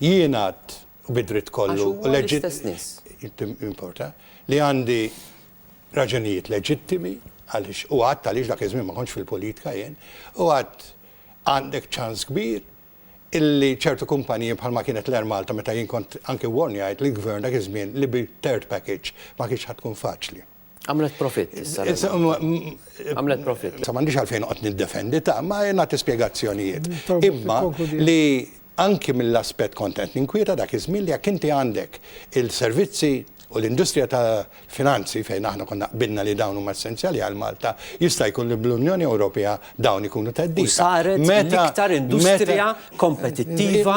jienat u bidrit kollu importa li għandi raġunijiet leġittimi għaliex u għaliex dak iż-żmien ma kontx fil-politika jien u għandek ċans kbir illi ċertu kumpaniji bħalma kienet l-Air Malta meta jien kont anke warni għajt li gvern dak iż-żmien li bi-third package ma kienx ħatkun faċli. Għamlet profit. Għamlet profit. Sa m'għandix għalfejn qed niddefendi ta' ma nagħti spjegazzjonijiet. Imma li anki mill-aspett kontent ninkwieta dak iż-żmien li jekk inti għandek il-servizzi u l-industrija ta' finanzi fejn aħna konna qbilna li dawn huma essenzjali għal Malta jista' jkun li bl-Unjoni Ewropea dawn ikunu teddida. U saret l-iktar industrija kompetittiva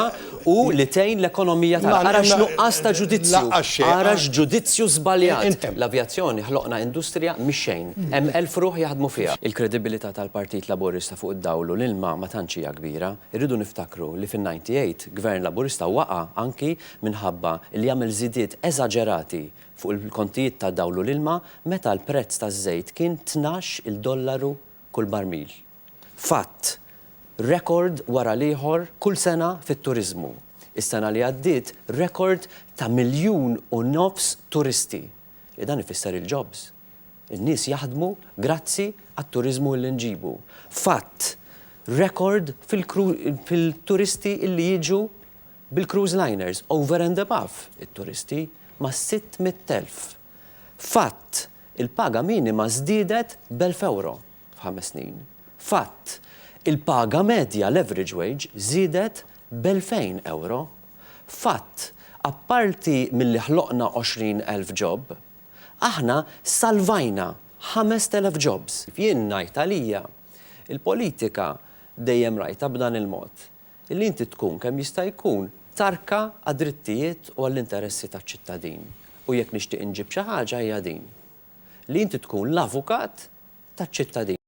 u li tgħin l-ekonomija tal-ara x'nuqqas ta' ġudizzju. Ara x'ġudizzju żbaljat. L-avjazzjoni ħloqna industrija mix-xejn. Hemm elf ruħ jaħdmu fiha. Il-kredibilità tal-Partit Laburista fuq id-dawlu l-ilma ma tantx hija kbira. Irridu niftakru li fin-98 Gvern Laburista waqa' anki minħabba li jagħmel żidiet eżaġerati fuq il-kontijiet ta' dawlu l-ilma meta l-prezz taż-żejt kien $12 kull barmil. Fatt, rekord wara l-ieħor kull sena fit-turiżmu. Is-sena li għaddiet rekord ta' 1.5 miljun turisti. Li dan ifisser il-jobs. In-nies jaħdmu grazzi għat-turiżmu li nġibu. Fatt, rekord fil-turisti illi jiġu bil-cruise liners over and above it-turisti ma' 600,000. Fatt, il-paga minima żdiedet b'1,000 f'5 snin. Fatt, il-paga medja l-average wage żiedet b'2,000 . Fatt, apparti milli ħloqna 20,000 job, aħna salvajna 5,000 jobs. Jien ngħid għalija, il-politika dejjem rajta b'dan il-mod. Illi inti tkun kemm jista' jkun tarka għad-drittijiet u għall-interessi taċ-ċittadin. U jekk nixtieq inġib xi ħaġa hija din. Li inti tkun l-avukat taċ-ċittadin.